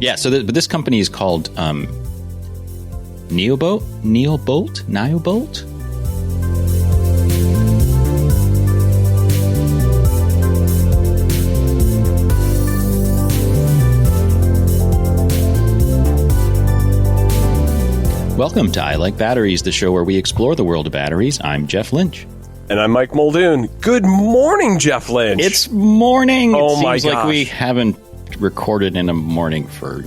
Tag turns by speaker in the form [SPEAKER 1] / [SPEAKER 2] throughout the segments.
[SPEAKER 1] Yeah. So, but this company is called Neobolt. Welcome to I Like Batteries, the show where we explore the world of batteries. I'm Jeff Lynch.
[SPEAKER 2] And I'm Mike Muldoon. Good morning, Jeff Lynch.
[SPEAKER 1] It's morning.
[SPEAKER 2] Oh,
[SPEAKER 1] it
[SPEAKER 2] my
[SPEAKER 1] seems like
[SPEAKER 2] gosh.
[SPEAKER 1] we haven't recorded in a morning for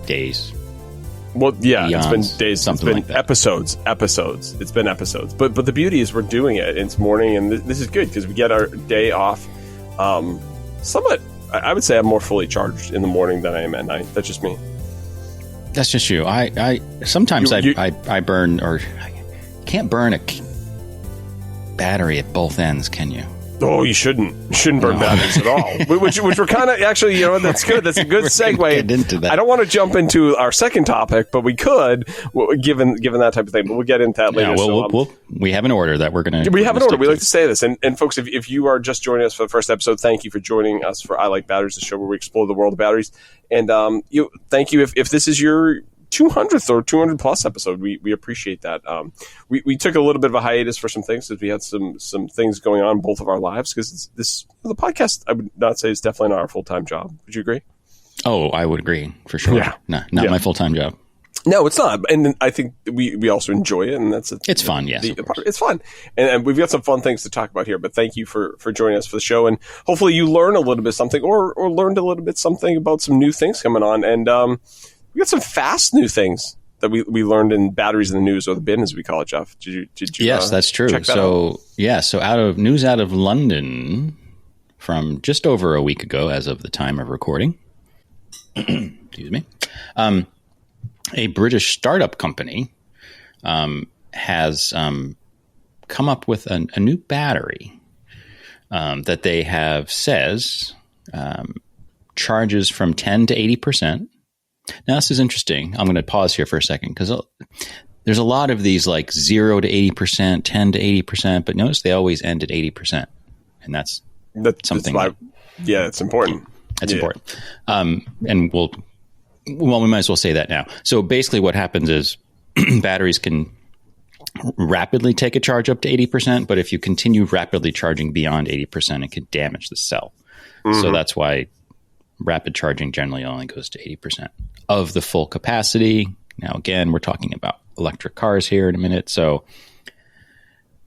[SPEAKER 1] days.
[SPEAKER 2] Well, yeah,
[SPEAKER 1] Eons,
[SPEAKER 2] it's been days.
[SPEAKER 1] something
[SPEAKER 2] It's been
[SPEAKER 1] like that.
[SPEAKER 2] episodes. It's been episodes. But the beauty is we're doing it. It's morning, and this is good because we get our day off. Somewhat, I would say I'm more fully charged in the morning than I am at night. That's just me.
[SPEAKER 1] That's just you. I sometimes
[SPEAKER 2] You-
[SPEAKER 1] I burn, or can't burn a battery at both ends, can you?
[SPEAKER 2] Oh, you shouldn't burn batteries at all. Which we're kind of actually, that's good. That's a good
[SPEAKER 1] We're
[SPEAKER 2] segue.
[SPEAKER 1] gonna get into that.
[SPEAKER 2] I don't want to jump into our second topic, but we could, given that type of thing. But we'll get into that later.
[SPEAKER 1] Yeah, we have an order that we're going to.
[SPEAKER 2] We have an order. We like to say this. And folks, if you are just joining us for the first episode, thank you for joining us for I Like Batteries, the show where we explore the world of batteries. And thank you if this is your 200th or 200 plus episode. We appreciate that. We took a little bit of a hiatus for some things because we had some things going on in both of our lives, because the podcast, I would not say, is definitely not our full-time job. Would you agree?
[SPEAKER 1] Oh, I would agree for sure.
[SPEAKER 2] Yeah.
[SPEAKER 1] Not
[SPEAKER 2] Yeah.
[SPEAKER 1] my full-time job.
[SPEAKER 2] No, it's not. And I think we also enjoy it, and
[SPEAKER 1] It's fun, yes, of course.
[SPEAKER 2] It's fun, and we've got some fun things to talk about here. But thank you for joining us for the show, and hopefully you learn a little bit something, or learned a little bit something about some new things coming on. And we got some fast new things that we learned in Batteries in the News, or the bin, as we call it. Jeff, did you?
[SPEAKER 1] Yes, that's true.
[SPEAKER 2] Check that out?
[SPEAKER 1] So out of London from just over a week ago, as of the time of recording. Excuse me. A British startup company has come up with a new battery that they have says charges from 10 to 80%. Now, this is interesting. I'm going to pause here for a second because there's a lot of these like 0 to 80%, 10 to 80%, but notice they always end at 80%. And that's something.
[SPEAKER 2] It's important.
[SPEAKER 1] That's important. And we might as well say that now. So basically what happens is batteries can rapidly take a charge up to 80%, but if you continue rapidly charging beyond 80%, it can damage the cell. Mm-hmm. So that's why rapid charging generally only goes to 80% of the full capacity. Now, again, we're talking about electric cars here in a minute. So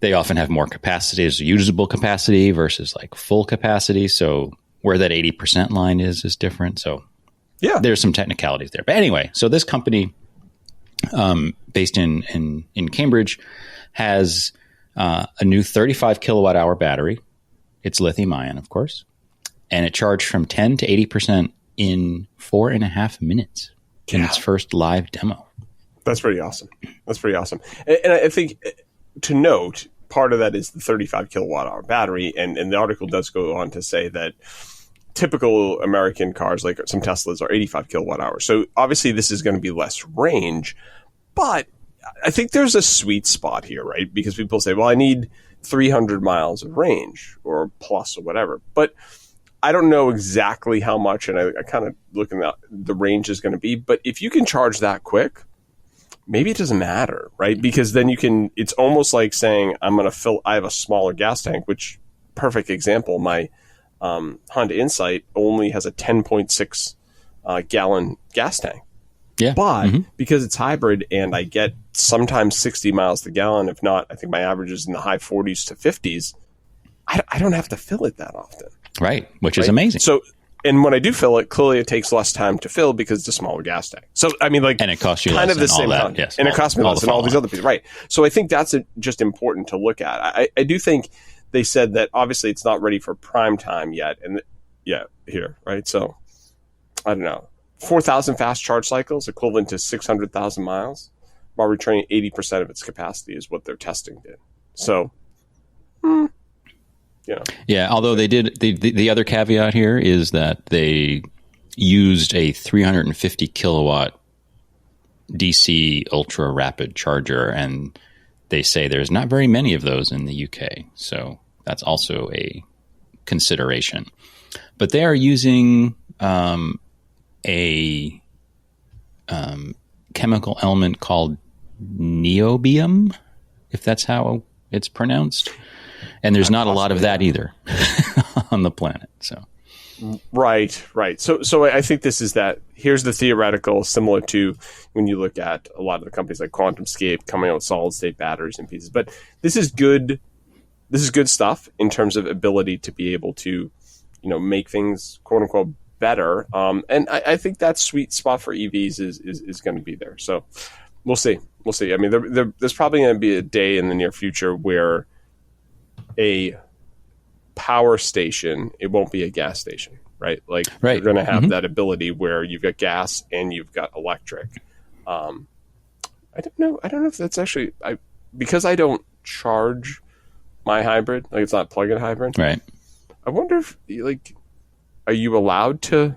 [SPEAKER 1] they often have more capacity as usable capacity versus like full capacity. So where that 80% line is different. So yeah, there's some technicalities there. But anyway, so this company based in Cambridge has a new 35 kilowatt hour battery. It's lithium ion, of course. And it charged from 10 to 80% in 4.5 minutes in its first live demo.
[SPEAKER 2] That's pretty awesome. And I think to note, part of that is the 35 kilowatt hour battery. And the article does go on to say that typical American cars, like some Teslas, are 85 kilowatt hours. So obviously this is going to be less range. But I think there's a sweet spot here, right? Because people say, well, I need 300 miles of range or plus or whatever. But I don't know exactly how much, and I kind of looking at the range is going to be. But if you can charge that quick, maybe it doesn't matter, right? Because then it's almost like saying, I have a smaller gas tank, which, perfect example, my Honda Insight only has a 10.6 gallon gas tank.
[SPEAKER 1] Yeah.
[SPEAKER 2] But because it's hybrid and I get sometimes 60 miles to gallon, if not, I think my average is in the high 40s to 50s, I don't have to fill it that often.
[SPEAKER 1] Right, which is amazing.
[SPEAKER 2] So, and when I do fill it, clearly it takes less time to fill because it's a smaller gas tank. So, I mean, like,
[SPEAKER 1] and it costs you
[SPEAKER 2] kind
[SPEAKER 1] less
[SPEAKER 2] of the same
[SPEAKER 1] that,
[SPEAKER 2] time.
[SPEAKER 1] yes,
[SPEAKER 2] and it costs me less and all these other pieces. Right. So I think that's just important to look at. I do think they said that obviously it's not ready for prime time yet. And here, right? So I don't know. 4,000 fast charge cycles equivalent to 600,000 miles while returning 80% of its capacity is what their testing did. So,
[SPEAKER 1] Yeah, although they did, the other caveat here is that they used a 350 kilowatt DC ultra rapid charger, and they say there's not very many of those in the UK. So that's also a consideration. But they are using a chemical element called niobium, if that's how it's pronounced. And there's not a lot of that either on the planet. So,
[SPEAKER 2] right. So I think this is that. Here's the theoretical, similar to when you look at a lot of the companies like QuantumScape coming out with solid state batteries and pieces. But this is good. This is good stuff in terms of ability to be able to, make things quote unquote better. And I think that sweet spot for EVs is going to be there. So we'll see. I mean, there's probably going to be a day in the near future where a power station, it won't be a gas station, right? Like you're going to have that ability where you've got gas and you've got electric. I don't know if that's actually, because I don't charge my hybrid, like it's not plug-in hybrid.
[SPEAKER 1] Right.
[SPEAKER 2] I wonder if are you allowed to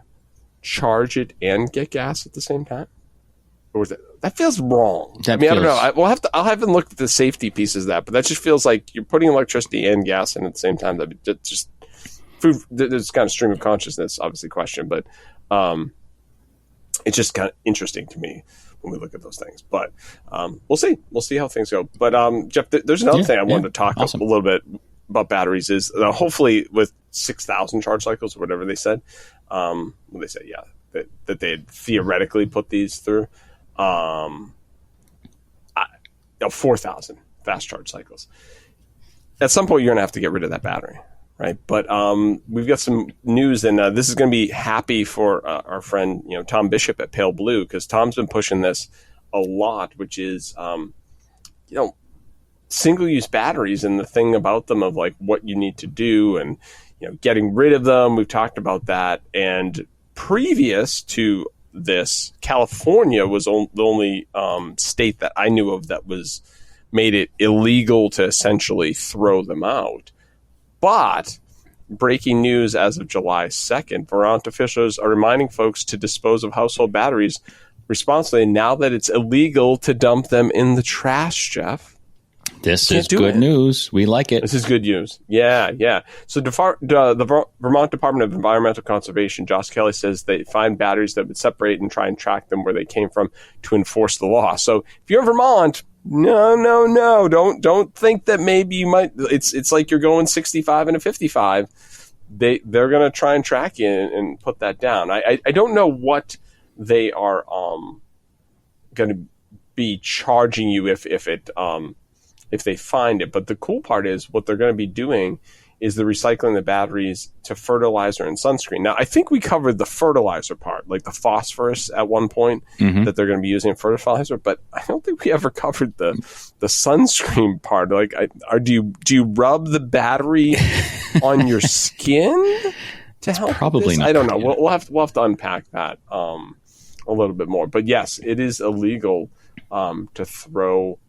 [SPEAKER 2] charge it and get gas at the same time? Or is that feels wrong. I don't know. I'll have to look at the safety pieces of that, but that just feels like you're putting electricity and gas in at the same time. That just there's kind of stream of consciousness, obviously question, but it's just kind of interesting to me when we look at those things. But we'll see. We'll see how things go. But Jeff, there's another thing I wanted to talk a little bit about batteries is hopefully with 6,000 charge cycles or whatever they said, that they had theoretically put these through. 4,000 fast charge cycles. At some point, you're going to have to get rid of that battery, right? But we've got some news, and this is going to be happy for our friend, Tom Bishop at Pale Blue, because Tom's been pushing this a lot, which is, single-use batteries and the thing about them of like what you need to do and getting rid of them. We've talked about that, and previous to this, California was the only state that I knew of that was made it illegal to essentially throw them out. But breaking news as of July 2nd, Vermont officials are reminding folks to dispose of household batteries responsibly now that it's illegal to dump them in the trash, Jeff.
[SPEAKER 1] This is good news. We like it.
[SPEAKER 2] This is good news. Yeah. So the Vermont Department of Environmental Conservation, Josh Kelly, says they find batteries that would separate and try and track them where they came from to enforce the law. So if you're in Vermont, no. Don't think that maybe you might. It's like you're going 65 and a 55. They're going to try and track you and put that down. I don't know what they are going to be charging you if they find it. But the cool part is what they're going to be doing is they're recycling the batteries to fertilizer and sunscreen. Now, I think we covered the fertilizer part, like the phosphorus at one point that they're going to be using in fertilizer, but I don't think we ever covered the sunscreen part. Like, do you rub the battery on your skin to help?
[SPEAKER 1] Probably not.
[SPEAKER 2] I don't know. We'll have to unpack that a little bit more. But yes, it is illegal to throw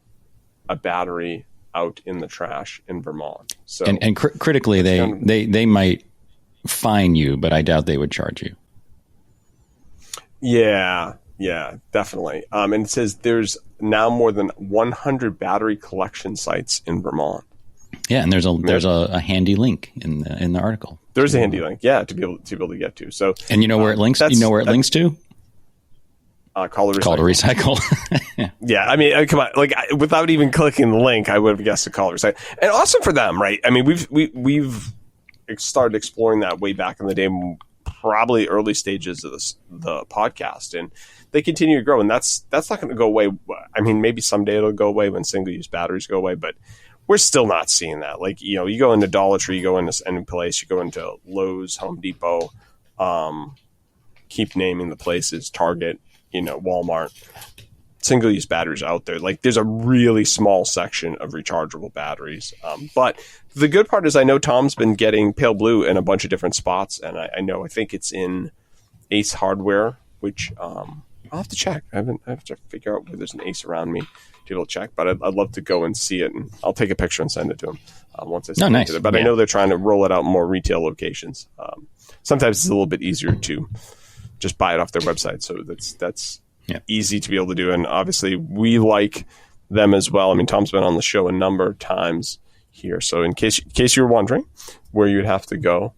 [SPEAKER 2] a battery out in the trash in Vermont. So
[SPEAKER 1] and critically, they might fine you, but I doubt they would charge you.
[SPEAKER 2] Yeah, definitely. And it says there's now more than 100 battery collection sites in Vermont.
[SPEAKER 1] Yeah, and there's a handy link in the article.
[SPEAKER 2] There's a handy link, to be able to get to. So,
[SPEAKER 1] and you know where it links? You know where it links to?
[SPEAKER 2] Call to
[SPEAKER 1] recycle.
[SPEAKER 2] Yeah, I mean, come on, like without even clicking the link, I would have guessed to call to recycle. And awesome for them, right? I mean, we've started exploring that way back in the day, probably early stages of the podcast, and they continue to grow. And that's not going to go away. I mean, maybe someday it'll go away when single-use batteries go away, but we're still not seeing that. Like, you go into Dollar Tree, you go into any place, you go into Lowe's, Home Depot, keep naming the places, Target, Walmart, single-use batteries out there. Like, there's a really small section of rechargeable batteries. But the good part is I know Tom's been getting Pale Blue in a bunch of different spots, and I think it's in Ace Hardware, which I'll have to check. I have to figure out where there's an Ace around me to be able to check. But I'd love to go and see it, and I'll take a picture and send it to him once I send it to them. But I know they're trying to roll it out in more retail locations. Sometimes it's a little bit easier to just buy it off their website. So that's easy to be able to do. And obviously we like them as well. I mean, Tom's been on the show a number of times here. So in case you were wondering where you'd have to go,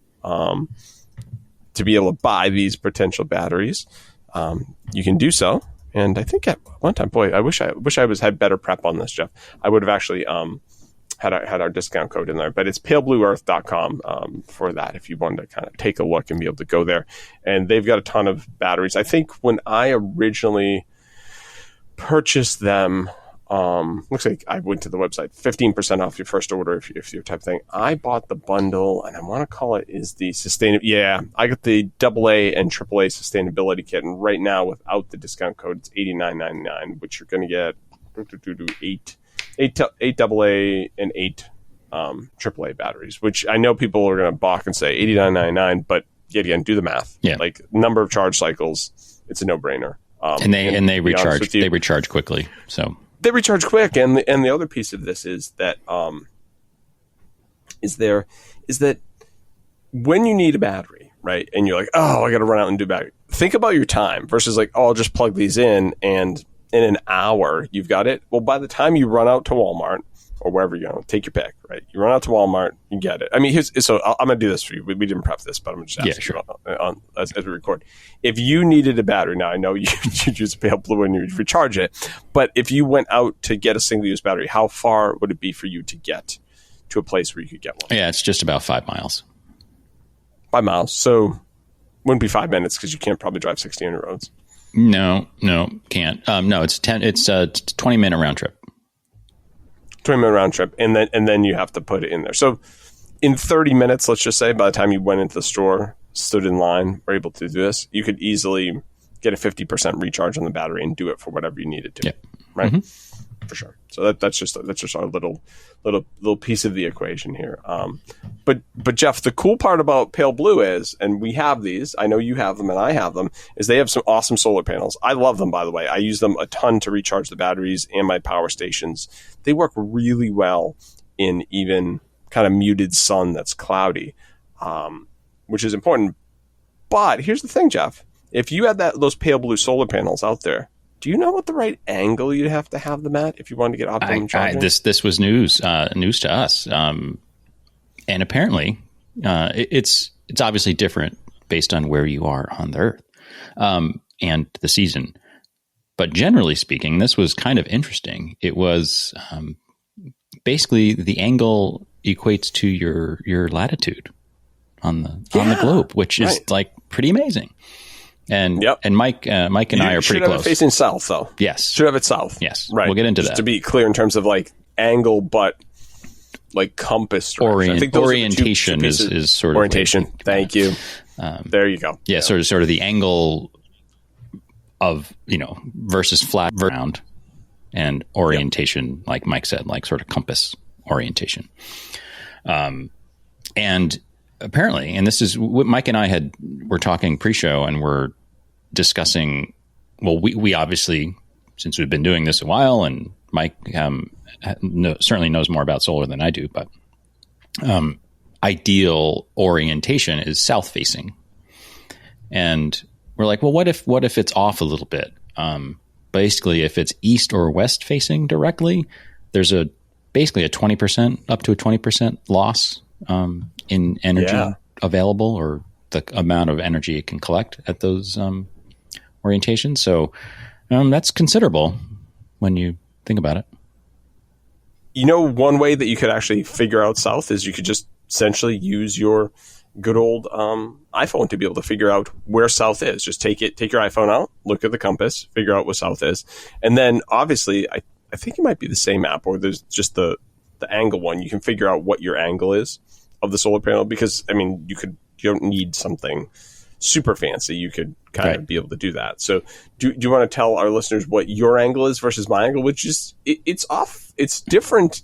[SPEAKER 2] to be able to buy these potential batteries, you can do so. And I think at one time, boy, I wish I had better prep on this, Jeff. I would have actually had our discount code in there, but it's paleblueearth.com for that if you wanted to kind of take a look and be able to go there. And they've got a ton of batteries. I think when I originally purchased them, looks like I went to the website, 15% off your first order if you're type of thing. I bought the bundle, and I want to call it is the I got the AA and AAA sustainability kit, and right now without the discount code, it's $89.99, which you're going to get eight AA and 8 AAA batteries, which I know people are going to balk and say $89.99, but yet again, do the math.
[SPEAKER 1] Yeah.
[SPEAKER 2] Like number of charge cycles, it's a no-brainer.
[SPEAKER 1] And they recharge. They recharge quickly. So
[SPEAKER 2] they recharge quick. And the other piece of this is that when you need a battery, right, and you're like, oh, I got to run out and do battery. Think about your time versus like, oh, I'll just plug these in and in an hour you've got it. Well, by the time you run out to Walmart or wherever you go, take your pick, right? You run out to Walmart, you get it. I mean, so I'm going to do this for you. We didn't prep this, but I'm going to just ask you as we record. If you needed a battery, now I know you use Pale Blue and you recharge it, but if you went out to get a single-use battery, how far would it be for you to get to a place where you could get one?
[SPEAKER 1] Yeah, it's just about 5 miles.
[SPEAKER 2] 5 miles. So wouldn't be 5 minutes because you can't probably drive 60 on your roads.
[SPEAKER 1] No, can't. No, it's 20-minute round trip.
[SPEAKER 2] 20-minute round trip, and then you have to put it in there. So in 30 minutes, let's just say, by the time you went into the store, stood in line, were able to do this, you could easily get a 50% recharge on the battery and do it for whatever you needed to.
[SPEAKER 1] Yep.
[SPEAKER 2] Right?
[SPEAKER 1] Mm-hmm.
[SPEAKER 2] For sure. So that's just our little piece of the equation here. But Jeff, the cool part about Pale Blue is, and we have these, I know you have them and I have them, is they have some awesome solar panels. I love them, by the way. I use them a ton to recharge the batteries and my power stations. They work really well in even kind of muted sun that's cloudy, which is important. But here's the thing, Jeff. If you had those Pale Blue solar panels out there, do you know what the right angle you'd have to have them at if you wanted to get optimum charging?
[SPEAKER 1] This was news to us, and apparently it's obviously different based on where you are on the Earth and the season. But generally speaking, this was kind of interesting. It was basically the angle equates to your latitude on the globe, which is like pretty amazing. And Mike and I are pretty close.
[SPEAKER 2] Have it facing south, though.
[SPEAKER 1] Yes,
[SPEAKER 2] should have it south.
[SPEAKER 1] Yes,
[SPEAKER 2] right.
[SPEAKER 1] We'll get into that.
[SPEAKER 2] To be clear, in terms of like angle, but like compass direction. I think
[SPEAKER 1] orientation is sort of
[SPEAKER 2] orientation. Thank you. There you go.
[SPEAKER 1] Yeah, sort of the angle of versus flat round, and orientation, like Mike said, like sort of compass orientation. And apparently, and this is what Mike and I were talking pre-show, and we're discussing. Well, we obviously, since we've been doing this a while, and Mike certainly knows more about solar than I do, but ideal orientation is south facing, and we're like, well, what if it's off a little bit? Basically, if it's east or west facing directly, there's basically a 20% up to a 20% loss in energy available, or the amount of energy it can collect at those orientations. So that's considerable when you think about it.
[SPEAKER 2] One way that you could actually figure out south is you could just essentially use your good old iPhone to be able to figure out where south is. Just take your iPhone out, look at the compass, figure out what south is. And then obviously, I think it might be the same app, or there's just the angle one. You can figure out what your angle is of the solar panel, because I mean, you don't need something super fancy. You could kind of be able to do that. So do you want to tell our listeners what your angle is versus my angle, which is it's off. It's different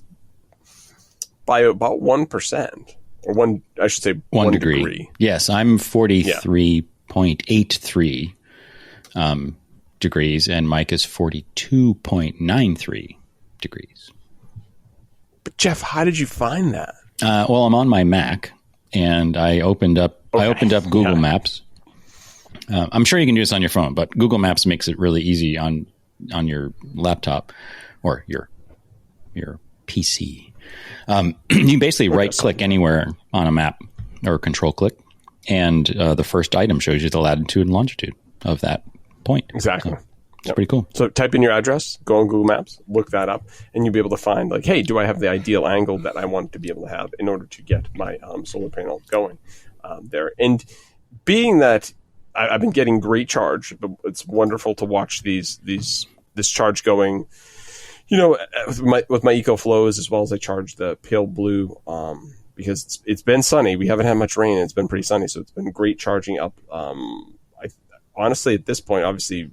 [SPEAKER 2] by about 1%, or I should say 1 degree.
[SPEAKER 1] Yes, I'm 43.83 degrees, and Mike is 42.93 degrees.
[SPEAKER 2] But Jeff, how did you find that?
[SPEAKER 1] Well, I'm on my Mac, and I opened up Google Maps. I'm sure you can do this on your phone, but Google Maps makes it really easy on your laptop or your PC. You basically right click anywhere on a map, or control click, And the first item shows you the latitude and longitude of that point.
[SPEAKER 2] Exactly.
[SPEAKER 1] It's pretty cool.
[SPEAKER 2] So type in your address, go on Google Maps, look that up, and you'll be able to find like, hey, do I have the ideal angle that I want to be able to have in order to get my solar panel going there? And being that I've been getting great charge, but it's wonderful to watch this charge going, with my EcoFlows, as well as I charge the Pale Blue because it's been sunny. We haven't had much rain, and it's been pretty sunny, so it's been great charging up. Honestly, at this point, obviously,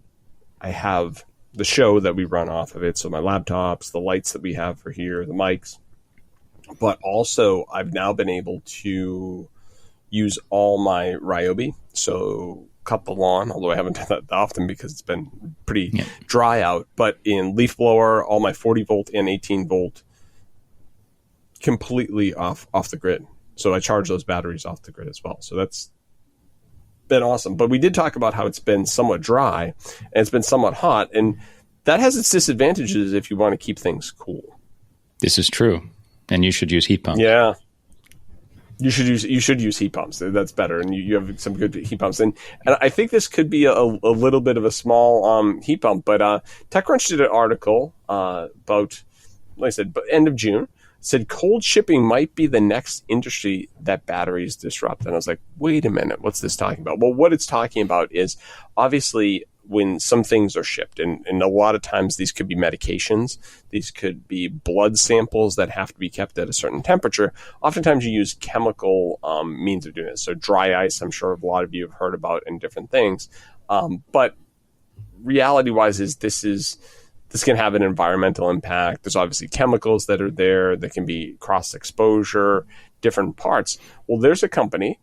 [SPEAKER 2] I have the show that we run off of it. So my laptops, the lights that we have for here, the mics, but also I've now been able to use all my Ryobi. So cut the lawn, although I haven't done that often because it's been pretty dry out, but in leaf blower, all my 40 volt and 18 volt completely off the grid. So I charge those batteries off the grid as well. So that's been awesome. But we did talk about how it's been somewhat dry and it's been somewhat hot, and that has its disadvantages if you want to keep things cool.
[SPEAKER 1] This is true, and you should use heat pumps.
[SPEAKER 2] Yeah, you should use heat pumps. That's better, and you have some good heat pumps. And I think this could be a little bit of a small heat pump. But TechCrunch did an article about, like I said, end of June. Said cold shipping might be the next industry that batteries disrupt. And I was like, wait a minute, what's this talking about? Well, what it's talking about is obviously when some things are shipped, and a lot of times these could be medications, these could be blood samples that have to be kept at a certain temperature. Oftentimes you use chemical means of doing this. So dry ice, I'm sure a lot of you have heard about, and different things. But reality-wise is this can have an environmental impact. There's obviously chemicals that are there that can be cross-exposure, different parts. Well, there's a company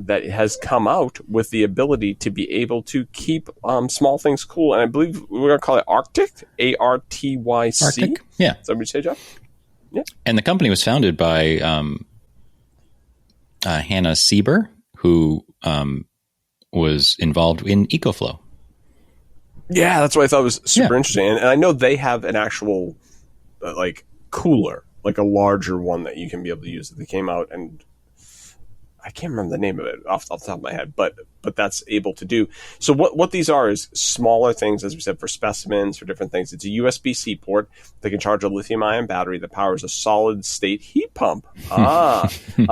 [SPEAKER 2] that has come out with the ability to be able to keep small things cool. And I believe we're going to call it Arctic, A-R-T-Y-C.
[SPEAKER 1] Arctic, yeah.
[SPEAKER 2] Is that what you say, Jeff? Yeah.
[SPEAKER 1] And the company was founded by Hannah Sieber, who was involved in EcoFlow.
[SPEAKER 2] Yeah, that's what I thought was super interesting. And I know they have an actual cooler, like a larger one that you can be able to use. They came out, and I can't remember the name of it off the top of my head, but that's able to do. So what these are is smaller things, as we said, for specimens, for different things. It's a USB-C port that can charge a lithium-ion battery that powers a solid-state heat pump,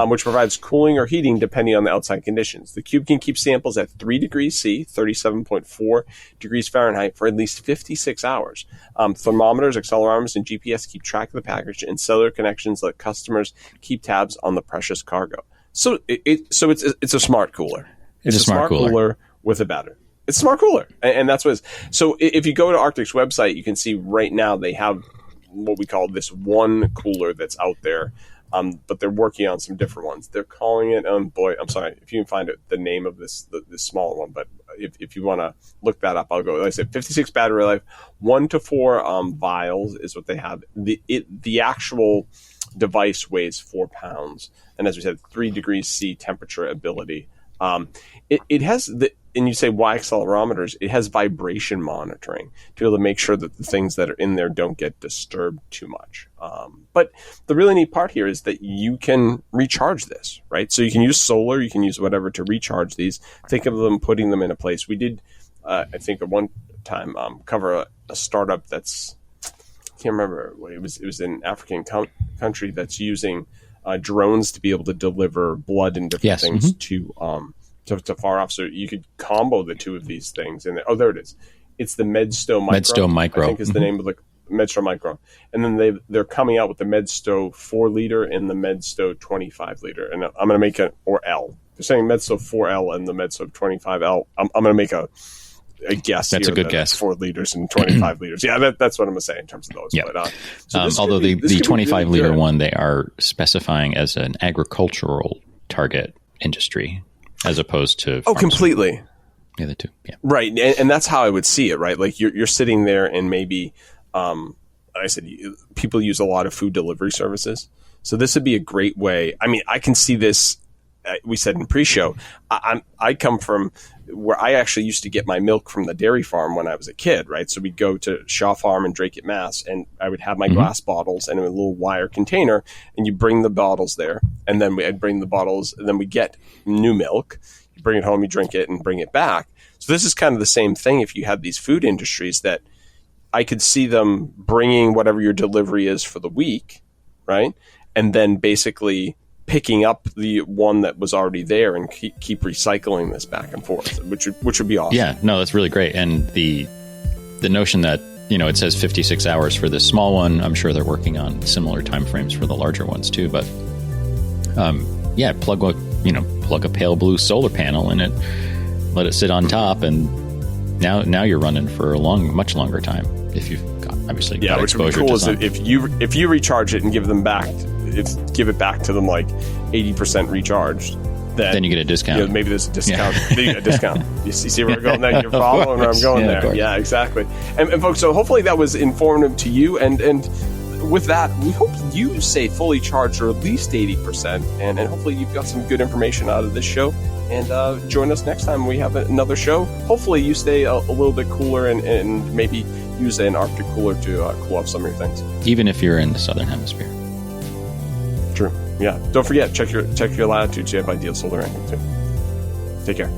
[SPEAKER 2] which provides cooling or heating depending on the outside conditions. The cube can keep samples at 3 degrees C, 37.4 degrees Fahrenheit, for at least 56 hours. Thermometers, accelerometers, and GPS keep track of the package, and cellular connections let customers keep tabs on the precious cargo. So it's a smart cooler. It's a smart cooler with a battery. It's a smart cooler, and that's what it is. So if you go to Arctic's website, you can see right now they have what we call this one cooler that's out there, but they're working on some different ones. They're calling it, boy, I'm sorry, if you can find it, the name of this smaller one, but if you want to look that up, I'll go. Like I said, 56 battery life, 1 to 4 vials is what they have. The actual device weighs 4 pounds, and as we said, 3 degrees C temperature ability. It has and you say why accelerometers? It has vibration monitoring to be able to make sure that the things that are in there don't get disturbed too much. But the really neat part here is that you can recharge this, right? So you can use solar, you can use whatever to recharge these. Think of them putting them in a place. We did, I think, at one time cover a startup that's, I can't remember, it was an African country that's using drones to be able to deliver blood and different things to far off. So you could combo the two of these things. And there it is. It's the Medsto Micro.
[SPEAKER 1] Medsto Micro.
[SPEAKER 2] I think is the name of the Medsto Micro. And then they're coming out with the Medsto 4 liter and the Medsto 25 liter. And I'm going to make or L. They're saying Medsto 4L and the Medsto 25L. I'm going to make a guess.
[SPEAKER 1] That's
[SPEAKER 2] here
[SPEAKER 1] a good guess.
[SPEAKER 2] 4 liters and 25 liters. Yeah, that's what I'm going to say in terms of those.
[SPEAKER 1] Yeah.
[SPEAKER 2] But,
[SPEAKER 1] although the 25 liter one, they are specifying as an agricultural target industry as opposed to
[SPEAKER 2] completely.
[SPEAKER 1] The other two. Yeah.
[SPEAKER 2] Right. And that's how I would see it, right? Like you're sitting there and maybe, I said, people use a lot of food delivery services. So this would be a great way. I mean, I can see this we said in pre-show, I come from where I actually used to get my milk from the dairy farm when I was a kid, right? So we'd go to Shaw Farm in Drake, Mass, and I would have my glass bottles and a little wire container, and you bring the bottles there, and then I'd bring the bottles, and then we get new milk. You bring it home, you drink it, and bring it back. So this is kind of the same thing if you had these food industries that I could see them bringing whatever your delivery is for the week, right? And then basically picking up the one that was already there and keep recycling this back and forth, which would be awesome.
[SPEAKER 1] Yeah, no, that's really great. And the notion that, it says 56 hours for this small one, I'm sure they're working on similar timeframes for the larger ones too. But plug a pale blue solar panel in it, let it sit on top, and now you're running for a much longer time if you've obviously got
[SPEAKER 2] which would be cool is if you recharge it and give it back to them like 80% recharged, then
[SPEAKER 1] you get a discount.
[SPEAKER 2] Maybe there's a discount. Then you get a discount. You see where we're going there? You're following where I'm going there. Yeah, exactly. And folks, so hopefully that was informative to you. And with that, we hope you stay fully charged or at least 80%. And hopefully you've got some good information out of this show. And join us next time we have another show. Hopefully you stay a little bit cooler and maybe use an Arctic cooler to cool off some of your things.
[SPEAKER 1] Even if you're in the Southern Hemisphere.
[SPEAKER 2] True. Yeah. Don't forget, check your latitude. You have ideal solar ranking too. Take care.